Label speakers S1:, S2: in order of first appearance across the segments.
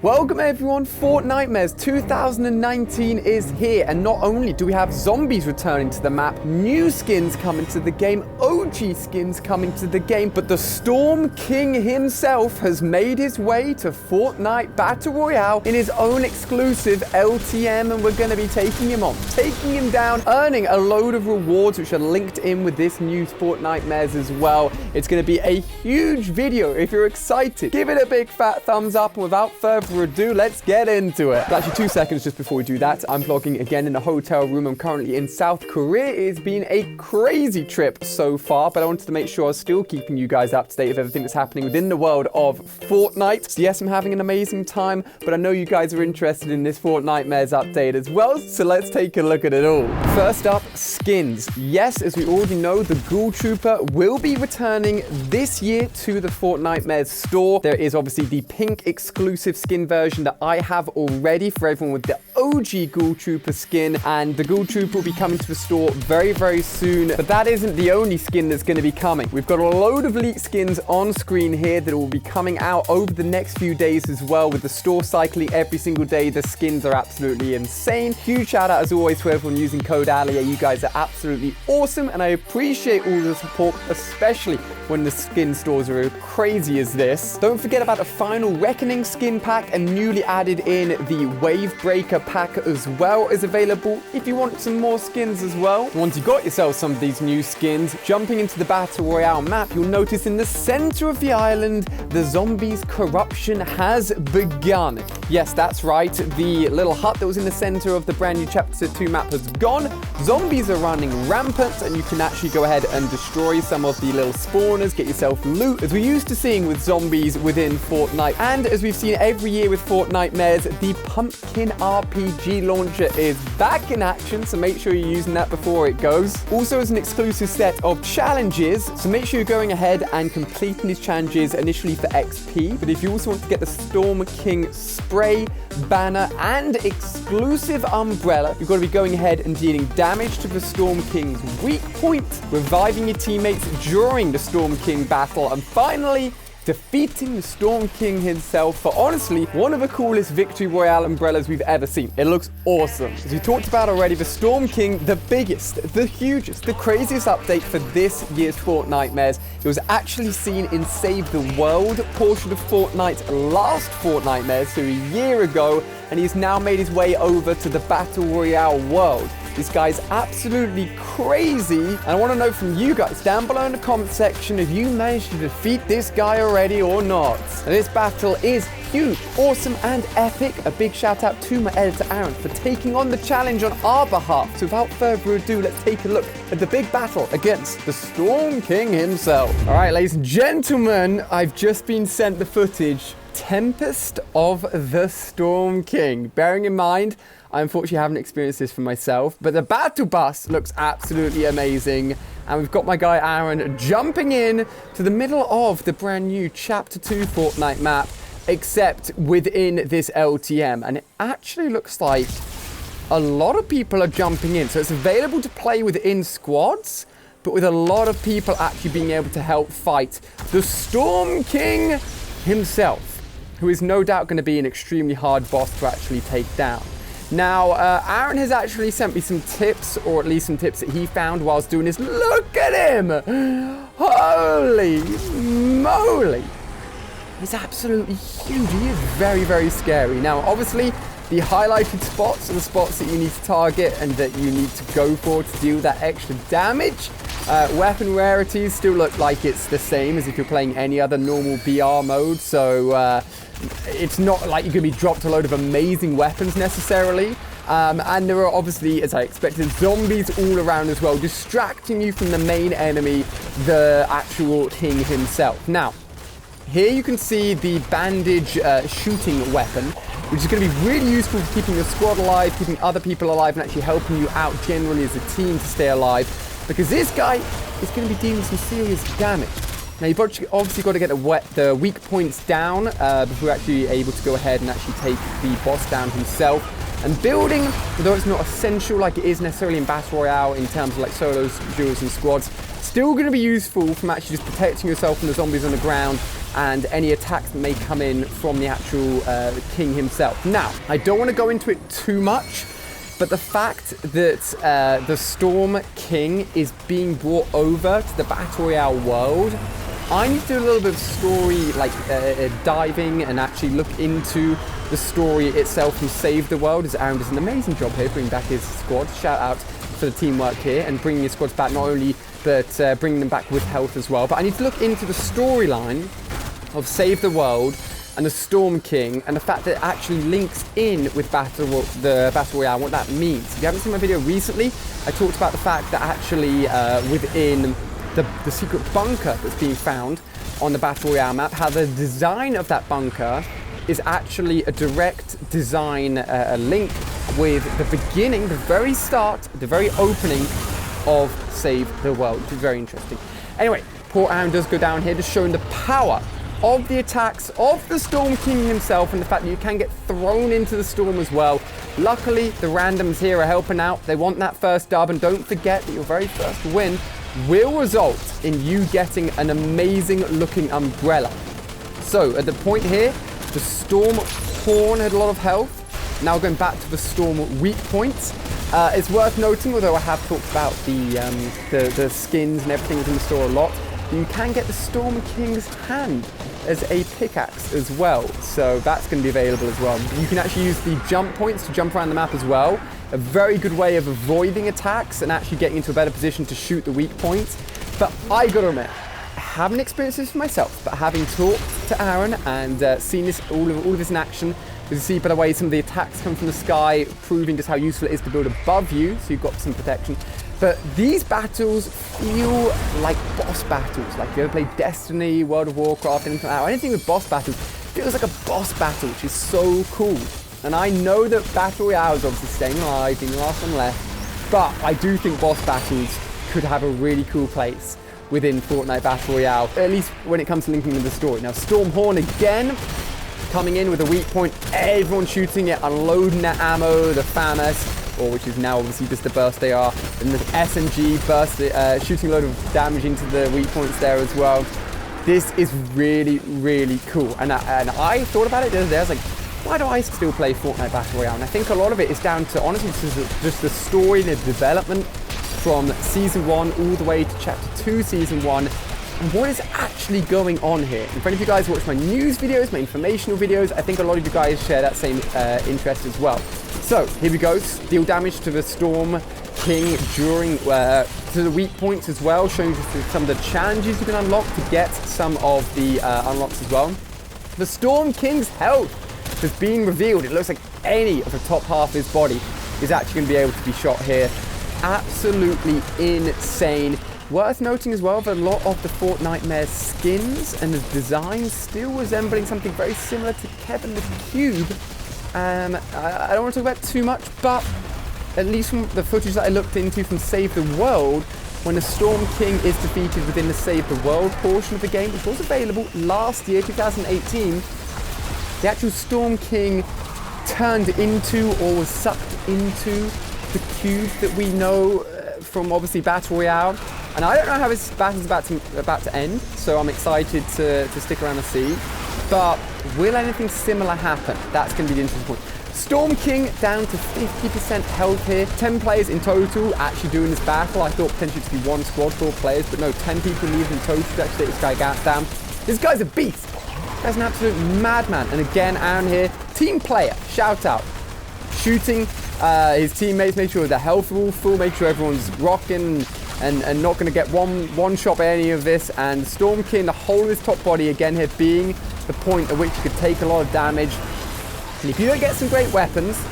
S1: Welcome everyone, Fortnitemares 2019 is here, and not only do we have zombies returning to the map, new skins coming to the game, OG skins coming to the game, but the Storm King himself has made his way to Fortnite Battle Royale in his own exclusive LTM, and we're going to be taking him on, taking him down, earning a load of rewards which are linked in with this new Fortnitemares as well. It's going to be a huge video. If you're excited, give it a big fat thumbs up, and without further ado, let's get into it. But actually, 2 seconds just before we do that, I'm vlogging again in a hotel room. I'm currently in South Korea. It's been a crazy trip so far, but I wanted to make sure I was still keeping you guys up to date with everything that's happening within the world of Fortnite. So yes, I'm having an amazing time, but I know you guys are interested in this Fortnitemares update as well, so let's take a look at it all. First up, skins. Yes, as we already know, the Ghoul Trooper will be returning this year to the Fortnitemares store. There is obviously the pink exclusive skin version that I have already for everyone with the OG Ghoul Trooper skin, and the Ghoul Trooper will be coming to the store very, very soon. But that isn't the only skin that's going to be coming. We've got a load of leaked skins on screen here that will be coming out over the next few days as well, with the store cycling every single day. The skins are absolutely insane. Huge shout out as always to everyone using code ALIA. You guys are absolutely awesome, and I appreciate all the support, especially when the skin stores are as crazy as this. Don't forget about the Final Reckoning skin pack, and newly added in the Wave Breaker pack as well is available if you want some more skins as well. Once you got yourself some of these new skins, jumping into the Battle Royale map, you'll notice in the center of the island, the zombies' corruption has begun. Yes, that's right. The little hut that was in the center of the brand new Chapter 2 map has gone. Zombies are running rampant, and you can actually go ahead and destroy some of the little spawners, get yourself loot, as we're used to seeing with zombies within Fortnite. And as we've seen every year with Fortnitemares, the Pumpkin RPG launcher is back in action, so make sure you're using that before it goes. Also, as an exclusive set of challenges, so make sure you're going ahead and completing these challenges initially for XP, but if you also want to get the Storm King spray, banner, and exclusive umbrella, you've got to be going ahead and dealing damage to the Storm King's weak point, reviving your teammates during the Storm King battle, and finally, defeating the Storm King himself for honestly one of the coolest Victory Royale umbrellas we've ever seen. It looks awesome. As we talked about already, the Storm King, the biggest, the hugest, the craziest update for this year's Fortnitemares. It was actually seen in Save the World portion of Fortnite's last Fortnitemares, so a year ago, and he's now made his way over to the Battle Royale world. This guy's absolutely crazy, and I want to know from you guys down below in the comment section if you managed to defeat this guy already or not. Now, this battle is huge, awesome, and epic. A big shout out to my editor Aaron for taking on the challenge on our behalf. So without further ado, let's take a look at the big battle against the Storm King himself. All right, ladies and gentlemen, I've just been sent the footage. Tempest of the Storm King. Bearing in mind, I unfortunately haven't experienced this for myself, but the battle bus looks absolutely amazing. And we've got my guy Aaron jumping in to the middle of the brand new Chapter 2 Fortnite map, except within this LTM. And it actually looks like a lot of people are jumping in. So it's available to play within squads, but with a lot of people actually being able to help fight the Storm King himself, who is no doubt going to be an extremely hard boss to actually take down. Now, Aaron has actually sent me some tips, or at least some tips that he found whilst doing this. Look at him! Holy moly! He's absolutely huge. He is very, very scary. Now, obviously, the highlighted spots are the spots that you need to target and that you need to go for to deal that extra damage. Weapon rarities still look like it's the same as if you're playing any other normal BR mode, so it's not like you're going to be dropped a load of amazing weapons necessarily. And there are obviously, as I expected, zombies all around as well, distracting you from the main enemy, the actual king himself. Now, here you can see the bandage shooting weapon, which is going to be really useful for keeping your squad alive, keeping other people alive, and actually helping you out generally as a team to stay alive, because this guy is going to be dealing some serious damage. Now, you've obviously got to get the weak points down before you're actually able to go ahead and actually take the boss down himself. And building, although it's not essential like it is necessarily in Battle Royale in terms of like solos, duos, and squads, still going to be useful from actually just protecting yourself from the zombies on the ground and any attacks that may come in from the actual king himself. Now, I don't want to go into it too much, but the fact that the Storm King is being brought over to the Battle Royale world, I need to do a little bit of story, like diving, and actually look into the story itself and save the world, as Aaron does an amazing job here bringing back his squad. Shout out for the teamwork here and bringing his squads back, not only but bringing them back with health as well. But I need to look into the storyline of Save the World and the Storm King, and the fact that it actually links in with the Battle Royale, what that means. If you haven't seen my video recently, I talked about the fact that actually within the secret bunker that's being found on the Battle Royale map, how the design of that bunker is actually a direct design link with the beginning, the very start, the very opening of Save the World, which is very interesting. Anyway, poor Aaron does go down here, just showing the power of the attacks of the Storm King himself, and the fact that you can get thrown into the storm as well. Luckily, the randoms here are helping out. They want that first dub, and don't forget that your very first win will result in you getting an amazing looking umbrella. So at the point here, the Storm Horn had a lot of health. Now going back to the Storm weak points. It's worth noting, although I have talked about the skins and everything within the store a lot, you can get the Storm King's hand as a pickaxe as well. So that's going to be available as well. You can actually use the jump points to jump around the map as well. A very good way of avoiding attacks and actually getting into a better position to shoot the weak points. But I gotta admit, I haven't experienced this for myself, but having talked to Aaron and seen this, all of this in action, you see by the way some of the attacks come from the sky, proving just how useful it is to build above you, so you've got some protection. But these battles feel like boss battles. Like if you ever played Destiny, World of Warcraft, anything like that, or anything with boss battles, feels like a boss battle, which is so cool. And I know that Battle Royale is obviously staying alive, being the last one left, but I do think boss battles could have a really cool place within Fortnite Battle Royale, at least when it comes to linking with the story. Now, Storm Horn again, coming in with a weak point, everyone shooting it, unloading their ammo, the FAMAS, or which is now obviously just the burst AR, and the SMG burst, shooting a load of damage into the weak points there as well. This is really, really cool. And I thought about it the other day, I was like, why do I still play Fortnite Battle Royale? And I think a lot of it is down to, honestly, just the story and the development from Season 1 all the way to Chapter 2 Season 1, and what is actually going on here. And for any of you guys who watch my news videos, my informational videos, I think a lot of you guys share that same interest as well. So, here we go. Deal damage to the Storm King during, to the weak points as well, showing you some of the challenges you can unlock to get some of the unlocks as well. The Storm King's health has been revealed. It looks like any of the top half of his body is actually going to be able to be shot here. Absolutely insane. Worth noting as well that a lot of the Fortnitemares skins and the designs still resembling something very similar to Kevin the Cube. I don't want to talk about too much, but at least from the footage that I looked into from Save the World, when the Storm King is defeated within the Save the World portion of the game, which was available last year, 2018, the actual Storm King turned into, or was sucked into, the cube that we know from obviously Battle Royale. And I don't know how this battle's about to end, so I'm excited to stick around and see. But will anything similar happen? That's going to be the interesting point. Storm King down to 50% health here. 10 players in total actually doing this battle. I thought potentially to be one squad, 4 players, but no, 10 people needed in total to actually take this guy down. This guy's a beast. This guy's an absolute madman. And again, Aaron here, team player, shout out. Shooting his teammates, make sure their health are all full, make sure everyone's rocking and not going to get one shot by any of this. And Storm King, the whole of his top body, again here being the point at which you could take a lot of damage. And if you don't get some great weapons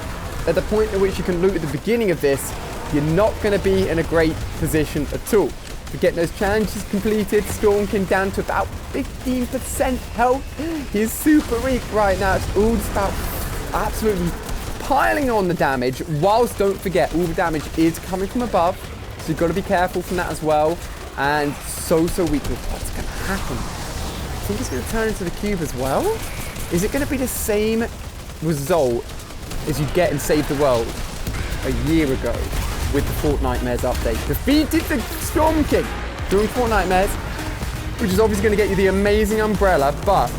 S1: at the point at which you can loot at the beginning of this, you're not going to be in a great position at all. To get those challenges completed, Storm King down to about 15% health. He's super weak right now. It's all just about absolutely piling on the damage, whilst don't forget all the damage is coming from above, so you've got to be careful from that as well. And so weak with what's going to happen. I think it's going to turn into the cube as well. Is it going to be the same result as you get in Save the World a year ago with the Fortnitemares update? Defeated the Storm King during Fortnitemares, which is obviously going to get you the amazing umbrella, but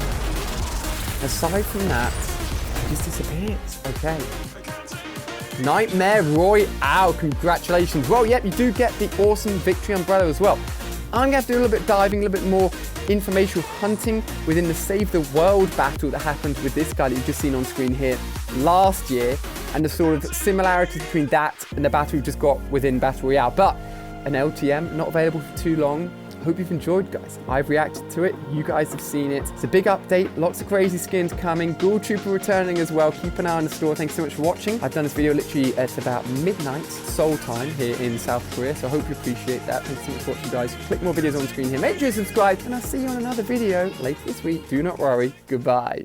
S1: aside from that, it just disappears. Okay. Nightmare Royale, congratulations. Well, yep, you do get the awesome victory umbrella as well. I'm going to have to do a little bit of diving, a little bit more informational hunting within the Save the World battle that happened with this guy that you've just seen on screen here last year, and the sort of similarities between that and the battle we just got within Battle Royale. But an LTM, not available for too long. Hope you've enjoyed, guys. I've reacted to it. You guys have seen it. It's a big update. Lots of crazy skins coming. Ghoul Trooper returning as well. Keep an eye on the store. Thanks so much for watching. I've done this video literally at about midnight Seoul time here in South Korea, so I hope you appreciate that. Thanks so much for watching, guys. Click more videos on screen here. Make sure you subscribe, and I'll see you on another video later this week. Do not worry. Goodbye.